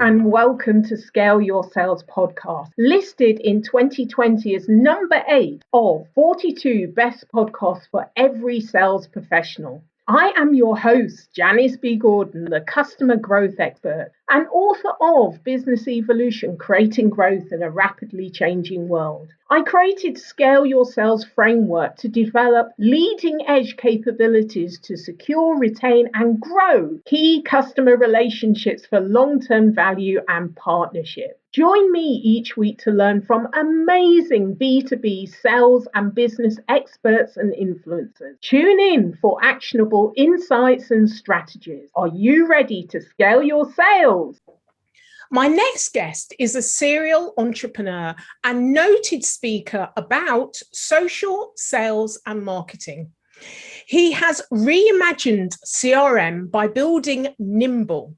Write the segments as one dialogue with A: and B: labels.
A: and welcome to Scale Your Sales podcast, listed in 2020 as number 8 of 42 best podcasts for every sales professional. I am your host, Janice B. Gordon, the customer growth expert and author of Business Evolution, Creating Growth in a Rapidly Changing World. I created Scale Your Sales framework to develop leading edge capabilities to secure, retain, and grow key customer relationships for long-term value and partnership. Join me each week to learn from amazing B2B sales and business experts and influencers. Tune in for actionable insights and strategies. Are you ready to scale your sales?
B: My next guest is a serial entrepreneur and noted speaker about social, sales, and marketing. He has reimagined CRM by building Nimble,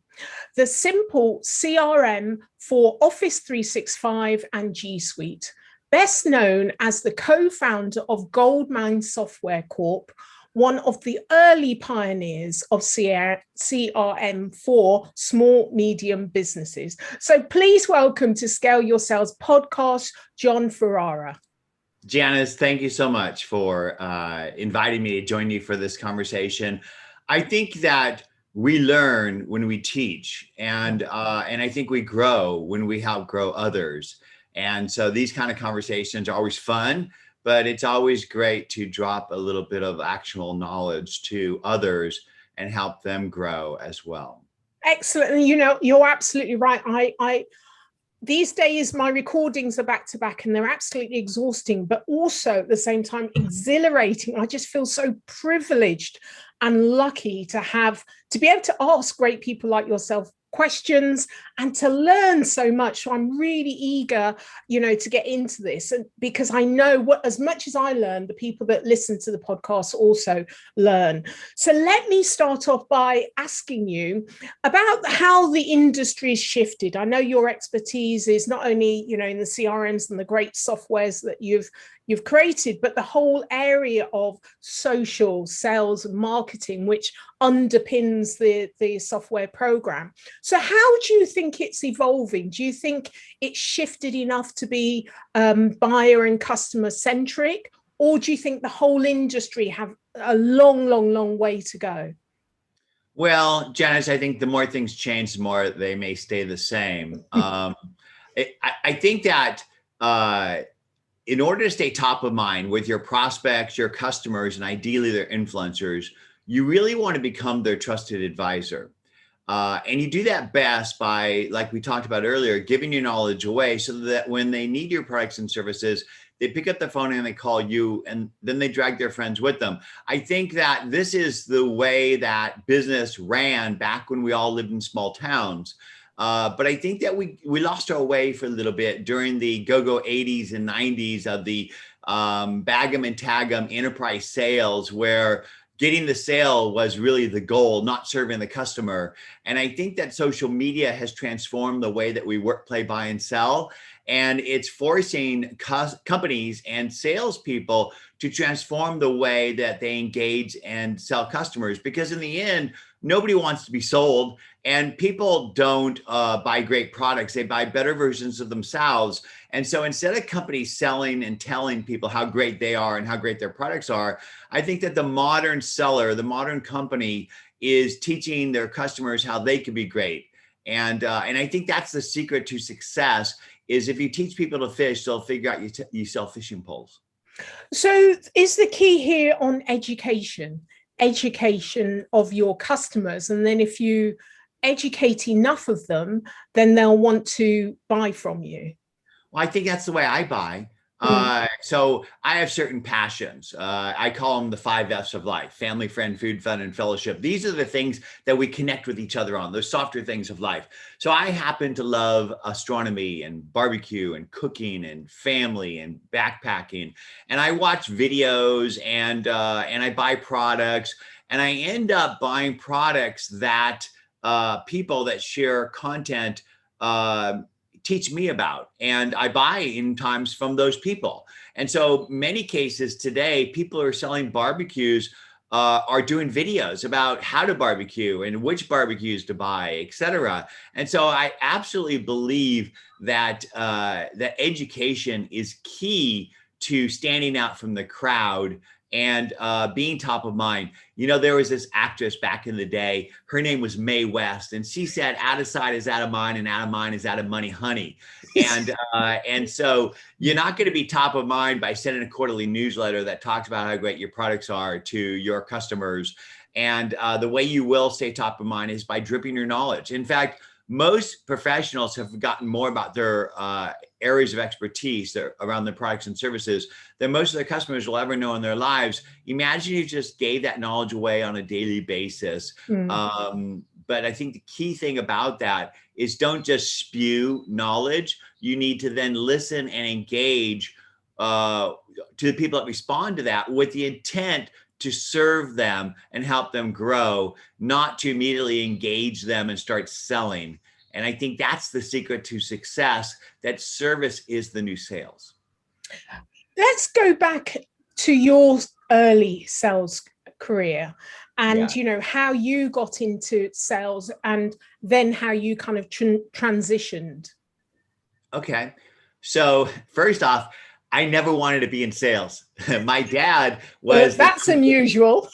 B: the simple CRM for Office 365 and G Suite, best known as the co-founder of Gold Software Corp, one of the early pioneers of CRM for small, medium businesses. So please welcome to Scale Your Sales podcast, Jon Ferrara.
C: Janice, thank you so much for inviting me to join you for this conversation. I think that we learn when we teach, and I think we grow when we help grow others. And so these kind of conversations are always fun, but it's always great to drop a little bit of actual knowledge to others and help them grow as well.
B: Excellent. And you're absolutely right. I these days, my recordings are back to back and they're absolutely exhausting, but also at the same time, exhilarating. I just feel so privileged and lucky to be able to ask great people like yourself questions and to learn so much. So I'm really eager, to get into this, and because I know as much as I learn, the people that listen to the podcast also learn. So let me start off by asking you about how the industry's shifted. I know your expertise is not only, in the CRMs and the great softwares that you've created, but the whole area of social sales and marketing, which underpins the software program. So how do you think it's evolving? Do you think it's shifted enough to be buyer and customer centric? Or do you think the whole industry have a long way to go?
C: Well, Janice, I think the more things change, the more they may stay the same. I think that in order to stay top of mind with your prospects, your customers, and ideally their influencers, you really want to become their trusted advisor. And you do that best by, like we talked about earlier, giving your knowledge away so that when they need your products and services, they pick up the phone and they call you, and then they drag their friends with them. I think that this is the way that business ran back when we all lived in small towns. But I think that we lost our way for a little bit during the go-go 80s and 90s of the bag 'em and tag 'em enterprise sales, where getting the sale was really the goal, not serving the customer. And I think that social media has transformed the way that we work, play, buy, and sell. And it's forcing companies and salespeople to transform the way that they engage and sell customers, because in the end, nobody wants to be sold, and people don't buy great products. They buy better versions of themselves. And so instead of companies selling and telling people how great they are and how great their products are, I think that the modern seller, the modern company, is teaching their customers how they can be great. And I think that's the secret to success, is if you teach people to fish, they'll figure out you sell fishing poles.
B: So is the key here on education of your customers? And then if you educate enough of them, then they'll want to buy from you.
C: Well, I think that's the way I buy. So I have certain passions. I call them the 5 F's of life: family, friend, food, fun, and fellowship. These are the things that we connect with each other on, those softer things of life. So I happen to love astronomy and barbecue and cooking and family and backpacking. And I watch videos and I buy products, and I end up buying products that people that share content teach me about, and I buy in times from those people. And so many cases today, people are selling barbecues are doing videos about how to barbecue and which barbecues to buy, et cetera. And so I absolutely believe that that education is key to standing out from the crowd and being top of mind. You know, there was this actress back in the day, her name was Mae West, and she said, out of sight is out of mind, and out of mind is out of money, honey. And so you're not going to be top of mind by sending a quarterly newsletter that talks about how great your products are to your customers. And the way you will stay top of mind is by dripping your knowledge. In fact, most professionals have forgotten more about their areas of expertise around their products and services than most of their customers will ever know in their lives. Imagine you just gave that knowledge away on a daily basis. But I think the key thing about that is don't just spew knowledge. You need to then listen and engage to the people that respond to that with the intent to serve them and help them grow, not to immediately engage them and start selling. And I think that's the secret to success, that service is the new sales.
B: Let's go back to your early sales career and, you know, how you got into sales and then how you kind of transitioned.
C: Okay. So first off, I never wanted to be in sales. My dad was.
B: That's unusual.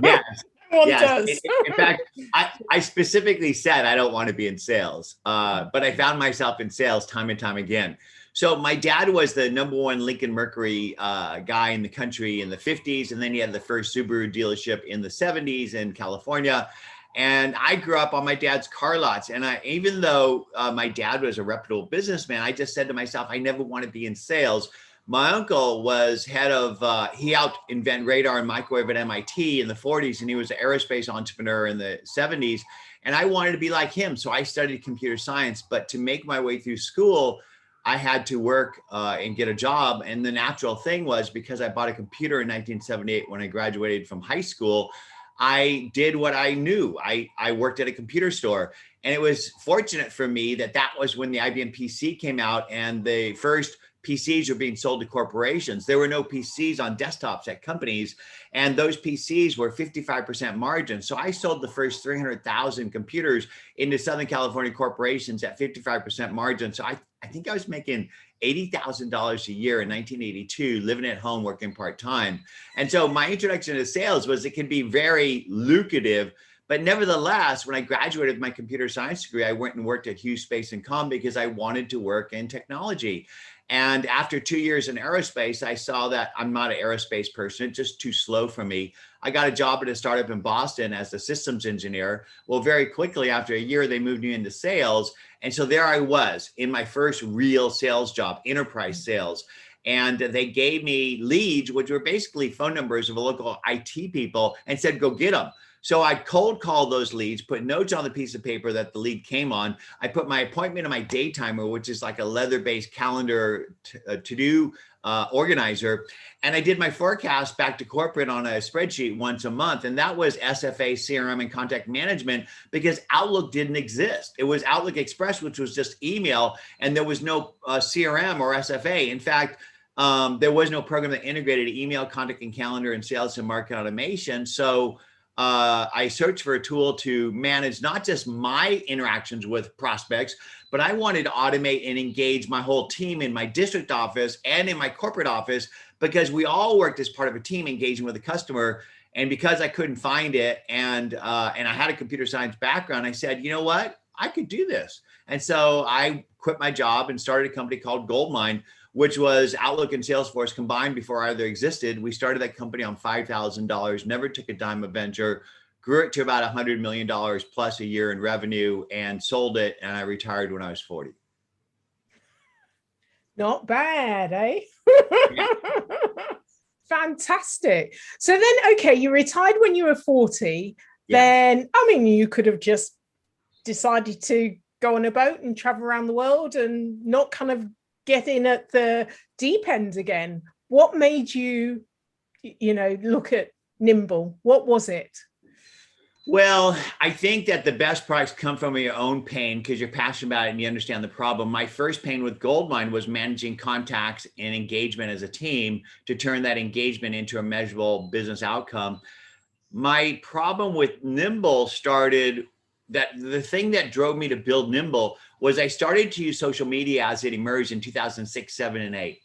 C: Yes.
B: Does.
C: In fact, I specifically said I don't want to be in sales, but I found myself in sales time and time again. So my dad was the #1 Lincoln Mercury guy in the country in the 50s. And then he had the first Subaru dealership in the 70s in California. And I grew up on my dad's car lots. And even though my dad was a reputable businessman, I just said to myself, I never want to be in sales. My uncle was head of, he helped invent radar and microwave at MIT in the 40s, and he was an aerospace entrepreneur in the 70s. And I wanted to be like him. So I studied computer science, but to make my way through school, I had to work and get a job. And the natural thing was, because I bought a computer in 1978 when I graduated from high school, I did what I knew. I worked at a computer store. And it was fortunate for me that that was when the IBM PC came out and the first PCs were being sold to corporations. There were no PCs on desktops at companies, and those PCs were 55% margin. So I sold the first 300,000 computers into Southern California corporations at 55% margin. So I think I was making $80,000 a year in 1982, living at home, working part-time. And so my introduction to sales was it can be very lucrative. But nevertheless, when I graduated with my computer science degree, I went and worked at Hughes Space and Com because I wanted to work in technology. And after 2 years in aerospace, I saw that I'm not an aerospace person. It's just too slow for me. I got a job at a startup in Boston as a systems engineer. Well, very quickly after a year, they moved me into sales. And so there I was in my first real sales job, enterprise sales. And they gave me leads, which were basically phone numbers of local IT people, and said, go get them. So I cold called those leads, put notes on the piece of paper that the lead came on. I put my appointment in my day timer, which is like a leather-based calendar to-do organizer. And I did my forecast back to corporate on a spreadsheet once a month. And that was SFA, CRM, and contact management, because Outlook didn't exist. It was Outlook Express, which was just email, and there was no CRM or SFA. In fact, there was no program that integrated email, contact, and calendar, and sales and market automation. So I searched for a tool to manage not just my interactions with prospects, but I wanted to automate and engage my whole team in my district office and in my corporate office, because we all worked as part of a team engaging with the customer. And because I couldn't find it, and I had a computer science background, I said, you know what, I could do this. And so I quit my job and started a company called Goldmine, which was Outlook and Salesforce combined before either existed. We started that company on $5,000, never took a dime of venture, grew it to about $100 million plus a year in revenue, and sold it. And I retired when I was 40.
B: Not bad, eh?
C: Yeah.
B: Fantastic. So then, okay, you retired when you were 40.
C: Yeah.
B: Then, I mean, you could have just decided to go on a boat and travel around the world and not kind of get in at the deep end again. What made you, look at Nimble? What was it?
C: Well, I think that the best products come from your own pain because you're passionate about it and you understand the problem. My first pain with Goldmine was managing contacts and engagement as a team to turn that engagement into a measurable business outcome. my problem with Nimble started, that the thing that drove me to build Nimble was I started to use social media as it emerged in 2006, 7, and 8.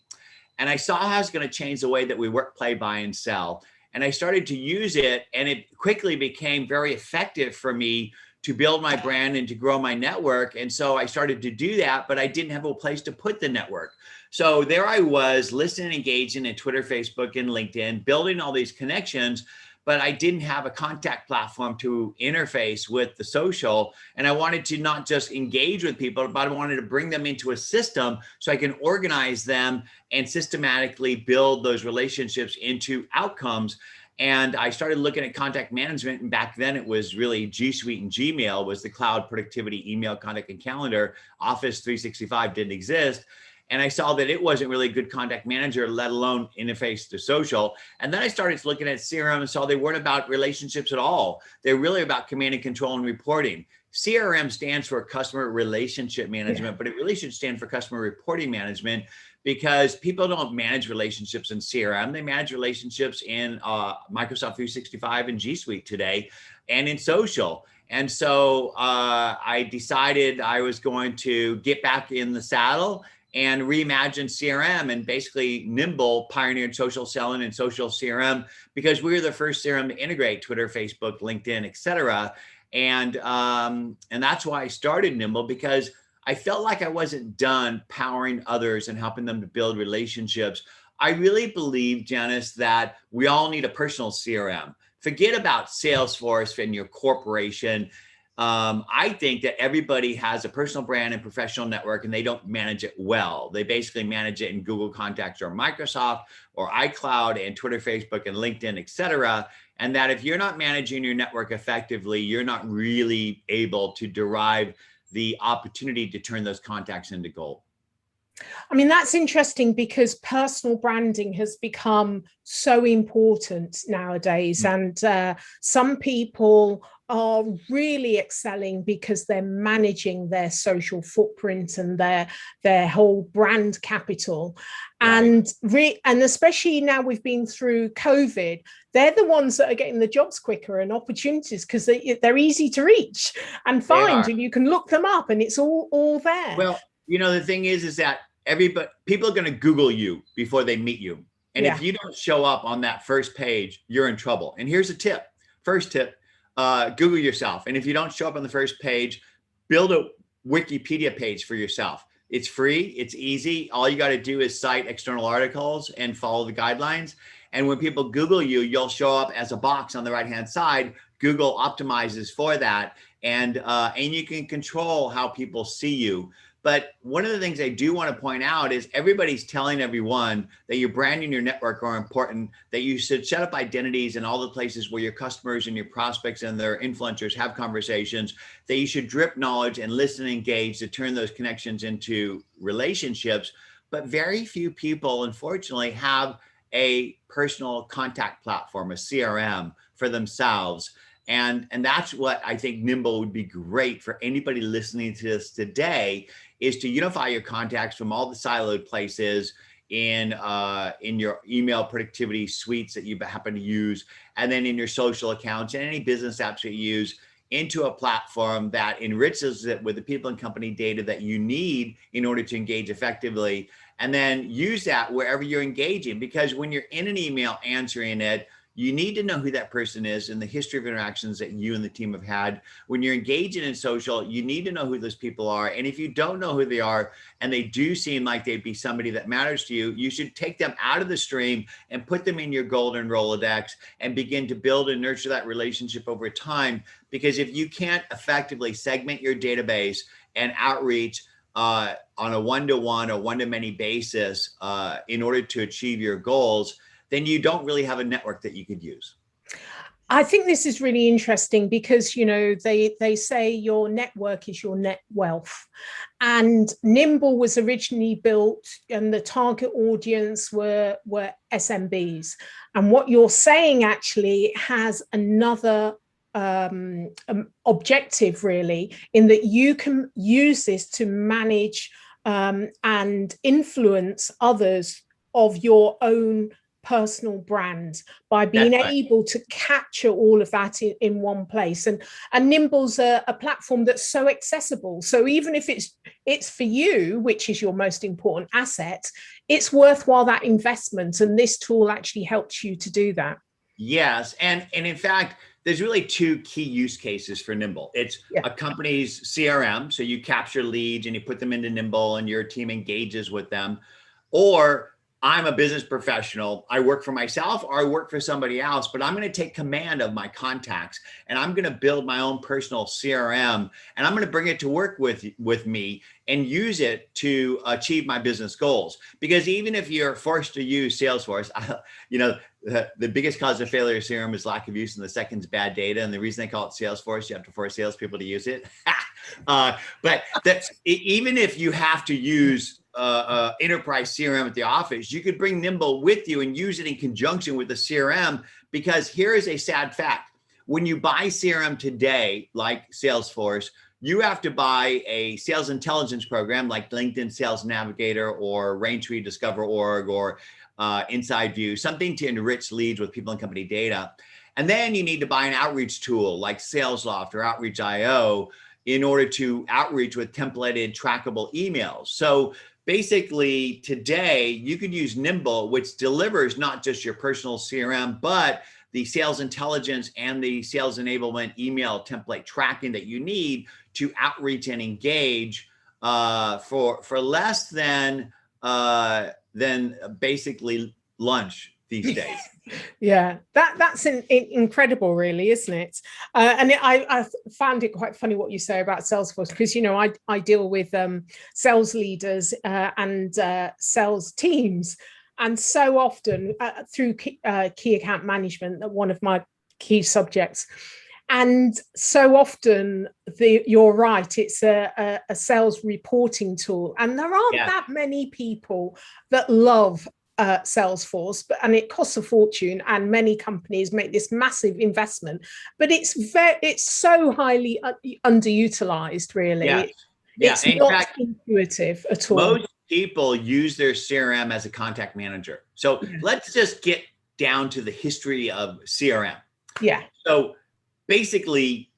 C: And I saw how it's going to change the way that we work, play, buy, and sell. And I started to use it, and it quickly became very effective for me to build my brand and to grow my network. And so I started to do that, but I didn't have a place to put the network. So there I was, listening, engaging in Twitter, Facebook, and LinkedIn, building all these connections, but I didn't have a contact platform to interface with the social. And I wanted to not just engage with people, but I wanted to bring them into a system so I can organize them and systematically build those relationships into outcomes. And I started looking at contact management. And back then it was really G Suite and Gmail was the cloud productivity, email, contact, and calendar. Office 365 didn't exist. And I saw that it wasn't really a good contact manager, let alone interface to social. And then I started looking at CRM and saw they weren't about relationships at all. They're really about command and control and reporting. CRM stands for customer relationship management, but it really should stand for customer reporting management, because people don't manage relationships in CRM. They manage relationships in Microsoft 365 and G Suite today, and in social. And so I decided I was going to get back in the saddle and reimagine CRM. And basically Nimble pioneered social selling and social CRM because we were the first CRM to integrate Twitter, Facebook, LinkedIn, et cetera. And that's why I started Nimble, because I felt like I wasn't done powering others and helping them to build relationships. I really believe, Janice, that we all need a personal CRM. Forget about Salesforce and your corporation. I think that everybody has a personal brand and professional network, and they don't manage it well. They basically manage it in Google Contacts or Microsoft or iCloud and Twitter, Facebook, and LinkedIn, et cetera. And that if you're not managing your network effectively, you're not really able to derive the opportunity to turn those contacts into gold.
B: I mean, that's interesting because personal branding has become so important nowadays. And some people are really excelling because they're managing their social footprint and their whole brand capital. Right. And especially now we've been through COVID, they're the ones that are getting the jobs quicker and opportunities because they're easy to reach and find, and you can look them up and it's all there.
C: Well, you know, the thing is that people are going to Google you before they meet you. And if you don't show up on that first page, you're in trouble. And here's a tip. First tip, Google yourself. And if you don't show up on the first page, build a Wikipedia page for yourself. It's free. It's easy. All you got to do is cite external articles and follow the guidelines. And when people Google you, you'll show up as a box on the right-hand side. Google optimizes for that. And you can control how people see you. But one of the things I do want to point out is everybody's telling everyone that your brand and your network are important, that you should set up identities in all the places where your customers and your prospects and their influencers have conversations, that you should drip knowledge and listen and engage to turn those connections into relationships. But very few people, unfortunately, have a personal contact platform, a CRM for themselves. And that's what I think Nimble would be great for anybody listening to this today, is to unify your contacts from all the siloed places in your email productivity suites that you happen to use, and then in your social accounts and any business apps that you use, into a platform that enriches it with the people and company data that you need in order to engage effectively. And then use that wherever you're engaging, because when you're in an email answering it, you need to know who that person is and the history of interactions that you and the team have had. When you're engaging in social, you need to know who those people are. And if you don't know who they are, and they do seem like they'd be somebody that matters to you, you should take them out of the stream and put them in your golden Rolodex and begin to build and nurture that relationship over time. Because if you can't effectively segment your database and outreach on a one-to-one or one-to-many basis in order to achieve your goals, then you don't really have a network that you could use.
B: I think this is really interesting because, you know, they say your network is your net wealth. And Nimble was originally built and the target audience were SMBs. And what you're saying actually has another objective, really, in that you can use this to manage and influence others of your own personal brand by being able to capture all of that in one place. And Nimble's a platform that's so accessible. So even if it's for you, which is your most important asset, it's worthwhile that investment. And this tool actually helps you to do that.
C: Yes. And in fact, there's really two key use cases for Nimble. It's a company's CRM. So you capture leads and you put them into Nimble and your team engages with them. Or I'm a business professional. I work for myself or I work for somebody else, but I'm going to take command of my contacts and I'm going to build my own personal CRM and I'm going to bring it to work with me and use it to achieve my business goals. Because even if you're forced to use Salesforce, the biggest cause of failure of CRM is lack of use, and the second is bad data. And the reason they call it Salesforce, you have to force salespeople to use it. But that's even if you have to use enterprise CRM at the office, you could bring Nimble with you and use it in conjunction with the CRM. Because here is a sad fact: when you buy CRM today, like Salesforce, you have to buy a sales intelligence program like LinkedIn Sales Navigator or Raintree Discover Org or Inside View, something to enrich leads with people and company data. And then you need to buy an outreach tool like SalesLoft or Outreach.io in order to outreach with templated trackable emails. So basically today you could use Nimble, which delivers not just your personal CRM, but the sales intelligence and the sales enablement email template tracking that you need to outreach and engage for less than basically lunch these days.
B: Yeah, that's incredible, really, isn't it? I found it quite funny what you say about Salesforce, because I deal with sales leaders and sales teams, and so often through key account management, one of my key subjects. And so often, you're right, it's a sales reporting tool. And there aren't that many people that love Salesforce, and it costs a fortune. And many companies make this massive investment, but it's so highly underutilized, really. It's not intuitive at all.
C: Most people use their CRM as a contact manager. So let's just get down to the history of CRM.
B: Yeah.
C: So basically,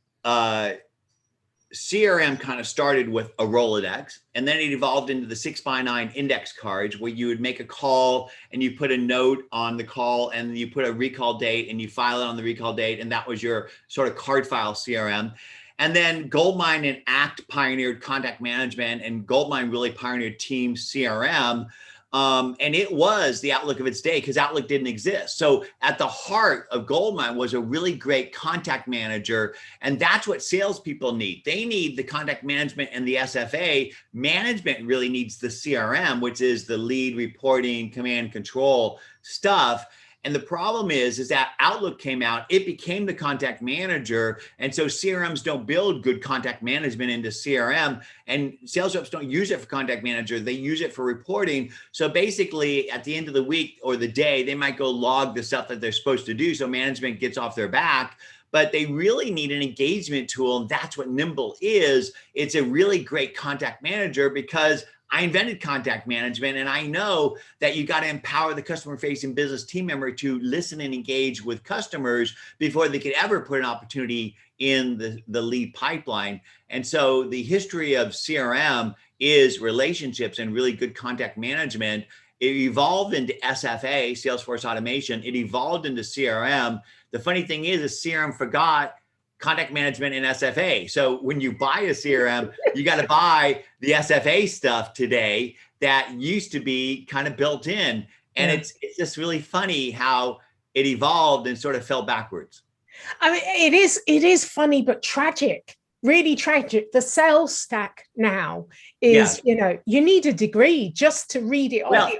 C: CRM kind of started with a Rolodex, and then it evolved into the 6x9 index cards, where you would make a call and you put a note on the call and you put a recall date and you file it on the recall date. And that was your sort of card file CRM. And then Goldmine and Act pioneered contact management, and Goldmine really pioneered Team CRM. And it was the Outlook of its day, because Outlook didn't exist. So at the heart of Goldmine was a really great contact manager. And that's what salespeople need. They need the contact management and the SFA. Management really needs the CRM, which is the lead reporting, command control stuff. And the problem is that Outlook came out, it became the contact manager. And so CRMs don't build good contact management into CRM, and sales reps don't use it for contact manager. They use it for reporting. So basically at the end of the week or the day, they might go log the stuff that they're supposed to do, so management gets off their back. But they really need an engagement tool. And that's what Nimble is. It's a really great contact manager, because I invented contact management, and I know that you got to empower the customer-facing business team member to listen and engage with customers before they could ever put an opportunity in the lead pipeline. And so the history of CRM is relationships and really good contact management. It evolved into SFA, Salesforce Automation. It evolved into CRM. The funny thing is CRM forgot contact management and SFA. So when you buy a CRM, you got to buy the SFA stuff today that used to be kind of built in. And it's just really funny how it evolved and sort of fell backwards.
B: I mean, it is funny, but tragic, really tragic. The sales stack now is, you need a degree just to read it.
C: Well,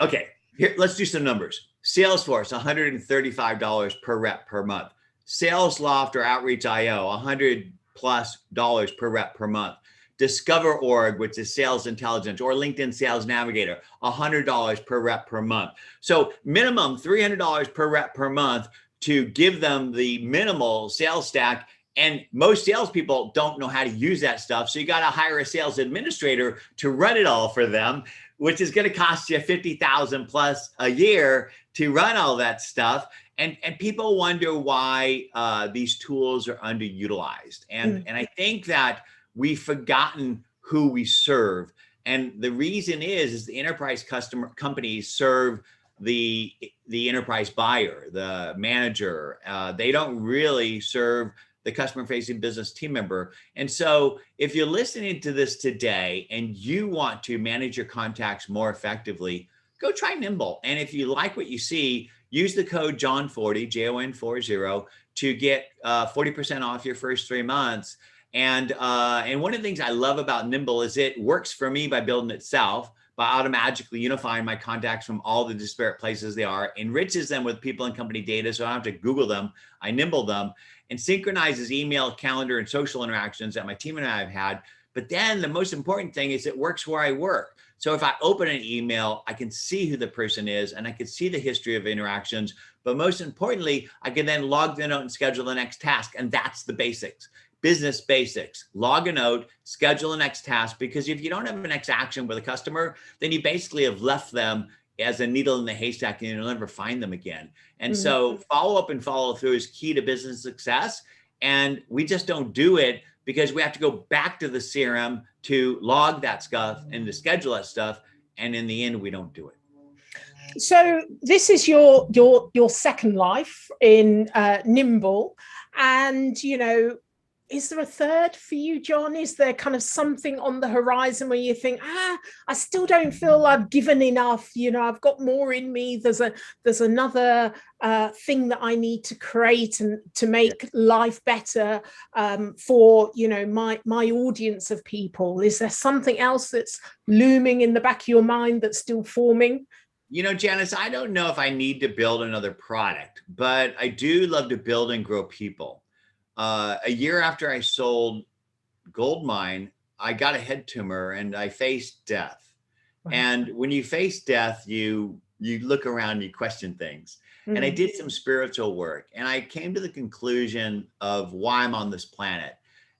C: okay, here, let's do some numbers. Salesforce, $135 per rep per month. SalesLoft or Outreach.io, $100+ per rep per month. Discover Org, which is sales intelligence, or LinkedIn Sales Navigator, $100 per rep per month. So minimum $300 per rep per month to give them the minimal sales stack. And most salespeople don't know how to use that stuff. So you got to hire a sales administrator to run it all for them, which is going to cost you 50,000 plus a year to run all that stuff. And people wonder why these tools are underutilized. And I think that we've forgotten who we serve. And the reason is the enterprise companies serve the enterprise buyer, the manager. They don't really serve the customer facing business team member. And so if you're listening to this today and you want to manage your contacts more effectively, go try Nimble. And if you like what you see, use the code JON40, JON40, to get 40% off your first 3 months. And one of the things I love about Nimble is it works for me by building itself, by automatically unifying my contacts from all the disparate places they are, enriches them with people and company data so I don't have to Google them, I Nimble them, and synchronizes email, calendar, and social interactions that my team and I have had. But then the most important thing is it works where I work. So if I open an email, I can see who the person is and I can see the history of interactions. But most importantly, I can then log the note and schedule the next task. And that's the basics. Business basics. Log a note, schedule the next task, because if you don't have a next action with a customer, then you basically have left them as a needle in the haystack and you'll never find them again. And so follow up and follow through is key to business success. And we just don't do it because we have to go back to the CRM to log that stuff and to schedule that stuff. And in the end, we don't do it.
B: So this is your second life in Nimble. And, you know, is there a third for you, Jon? Is there kind of something on the horizon where you think, I still don't feel I've given enough, you know, I've got more in me. There's another thing that I need to create and to make life better for, you know, my audience of people. Is there something else that's looming in the back of your mind that's still forming?
C: You know, Janice, I don't know if I need to build another product, but I do love to build and grow people. A year after I sold Goldmine, I got a head tumor and I faced death. Wow. And when you face death, you look around, you question things. And I did some spiritual work and I came to the conclusion of why I'm on this planet.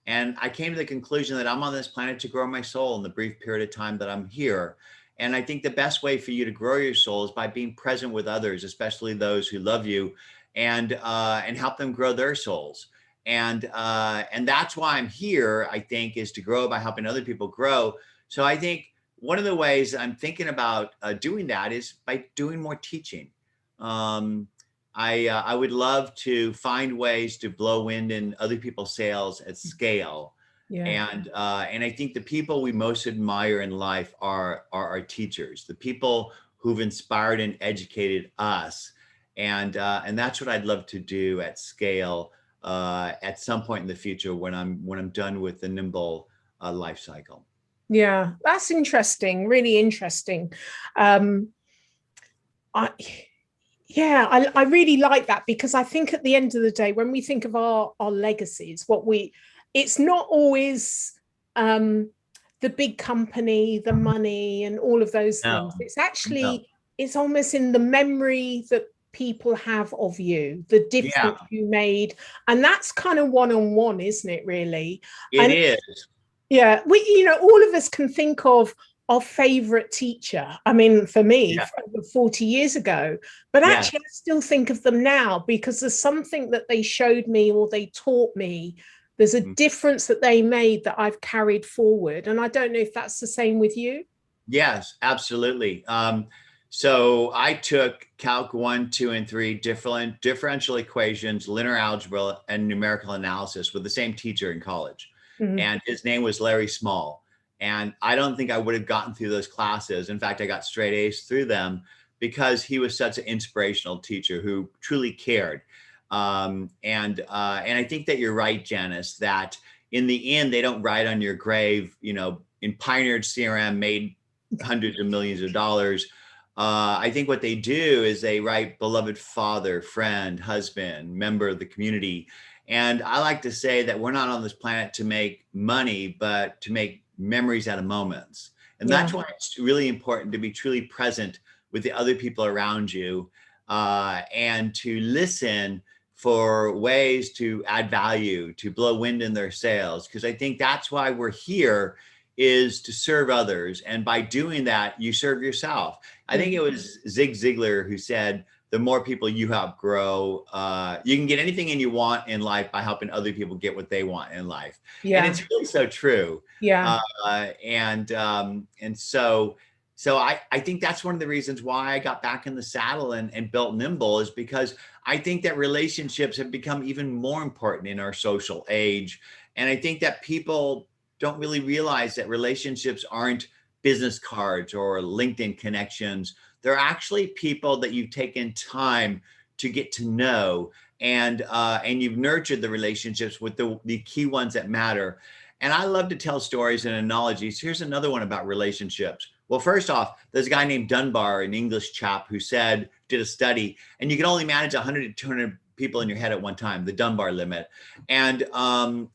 C: And I came to the conclusion that I'm on this planet to grow my soul in the brief period of time that I'm here. And I think the best way for you to grow your soul is by being present with others, especially those who love you, and help them grow their souls. And that's why I'm here, I think, is to grow by helping other people grow. So I think one of the ways I'm thinking about doing that is by doing more teaching. I would love to find ways to blow wind in other people's sails at scale. Yeah. And I think the people we most admire in life are our teachers, the people who've inspired and educated us. And that's what I'd love to do at scale at some point in the future when I'm done with the Nimble life cycle.
B: Yeah, that's interesting. Really interesting. I really like that, because I think at the end of the day, when we think of our legacies, it's not always the big company, the money, and all of those things. It's actually it's almost in the memory that people have of you, the difference you made, and that's kind of one-on-one, isn't it? Really,
C: it is.
B: Yeah, all of us can think of our favorite teacher. I mean, for me, over 40 years ago, but actually I still think of them now because there's something that they showed me or they taught me. There's a difference that they made that I've carried forward. And I don't know if that's the same with you.
C: Yes, absolutely. So I took Calc 1, 2, and 3, differential equations, linear algebra, and numerical analysis with the same teacher in college. And his name was Larry Small. And I don't think I would have gotten through those classes. In fact, I got straight A's through them because he was such an inspirational teacher who truly cared. And I think that you're right, Janice, that in the end, they don't write on your grave, in pioneered CRM, made hundreds of millions of dollars. I think what they do is they write beloved father, friend, husband, member of the community. And I like to say that we're not on this planet to make money, but to make memories out of moments. And that's why it's really important to be truly present with the other people around you and to listen for ways to add value, to blow wind in their sails. Because I think that's why we're here, is to serve others. And by doing that, you serve yourself. I think it was Zig Ziglar who said, the more people you help grow, you can get anything you want in life by helping other people get what they want in life.
B: Yeah.
C: And it's really so true.
B: Yeah.
C: And so I think that's one of the reasons why I got back in the saddle and built Nimble, is because I think that relationships have become even more important in our social age. And I think that people don't really realize that relationships aren't business cards or LinkedIn connections. They're actually people that you've taken time to get to know, and you've nurtured the relationships with the key ones that matter. And I love to tell stories and analogies. Here's another one about relationships. Well, first off, there's a guy named Dunbar, an English chap, who did a study, and you can only manage 100 to 200 people in your head at one time, the Dunbar limit. And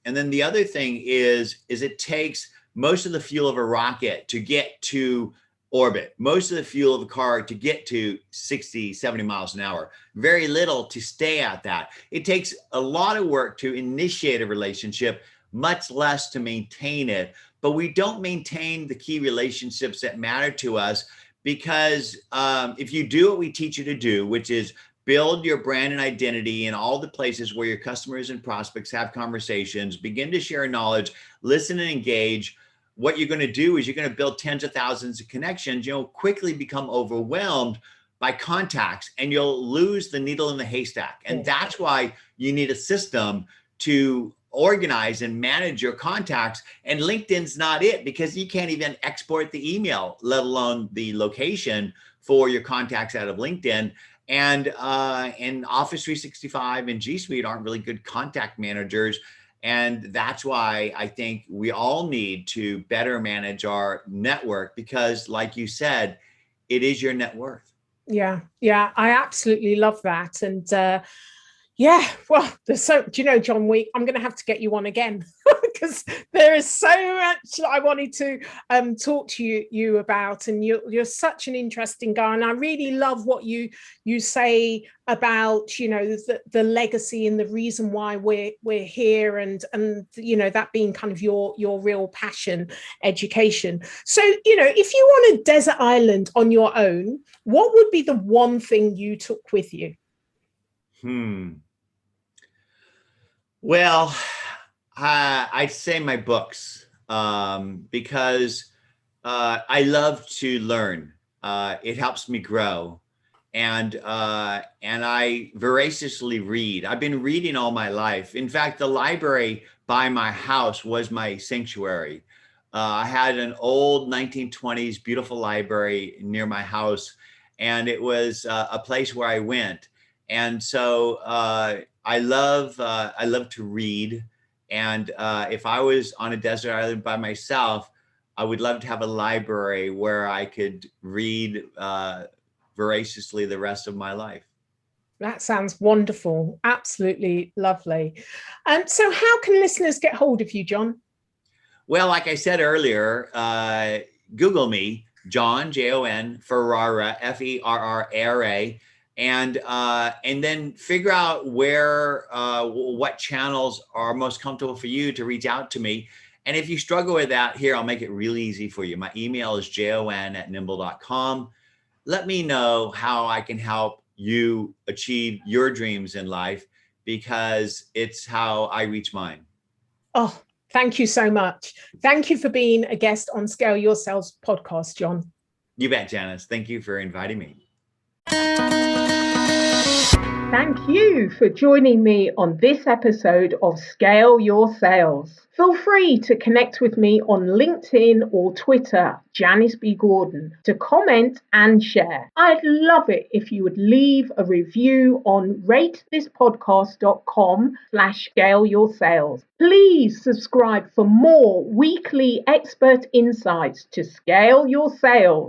C: then the other thing is it takes most of the fuel of a rocket to get to orbit, most of the fuel of a car to get to 60, 70 miles an hour, very little to stay at that. It takes a lot of work to initiate a relationship, much less to maintain it. But we don't maintain the key relationships that matter to us, because if you do what we teach you to do, which is build your brand and identity in all the places where your customers and prospects have conversations, begin to share knowledge, listen and engage, what you're going to do is you're going to build tens of thousands of connections. You'll quickly become overwhelmed by contacts, and you'll lose the needle in the haystack. And that's why you need a system to organize and manage your contacts. And LinkedIn's not it, because you can't even export the email, let alone the location for your contacts out of LinkedIn. And Office 365 and G Suite aren't really good contact managers. And that's why I think we all need to better manage our network, because like you said, it is your net worth.
B: Yeah. Yeah. I absolutely love that. And yeah, well, there's so, do you know, John, I'm going to have to get you on again because there is so much that I wanted to talk to you about. And you're such an interesting guy. And I really love what you say about, you know, the legacy and the reason why we're here, and you know, that being kind of your real passion, education. So, you know, if you were on a desert island on your own, what would be the one thing you took with you?
C: Well, I'd say my books, because I love to learn. It helps me grow, and I voraciously read. I've been reading all my life. In fact, the library by my house was my sanctuary. I had an old 1920s beautiful library near my house, and it was a place where I went. And so I love to read. And if I was on a desert island by myself, I would love to have a library where I could read voraciously the rest of my life.
B: That sounds wonderful. Absolutely lovely. So how can listeners get hold of you, Jon?
C: Well, like I said earlier, Google me, Jon, Jon Ferrara, Ferrara. And then figure out what channels are most comfortable for you to reach out to me. And if you struggle with that, here, I'll make it really easy for you. My email is jon@nimble.com. Let me know how I can help you achieve your dreams in life, because it's how I reach mine.
B: Oh, thank you so much. Thank you for being a guest on Scale Your Sales podcast, Jon.
C: You bet, Janice. Thank you for inviting me.
A: Thank you for joining me on this episode of Scale Your Sales. Feel free to connect with me on LinkedIn or Twitter, Janice B. Gordon, to comment and share. I'd love it if you would leave a review on ratethispodcast.com/scaleyoursales. Please subscribe for more weekly expert insights to scale your sales.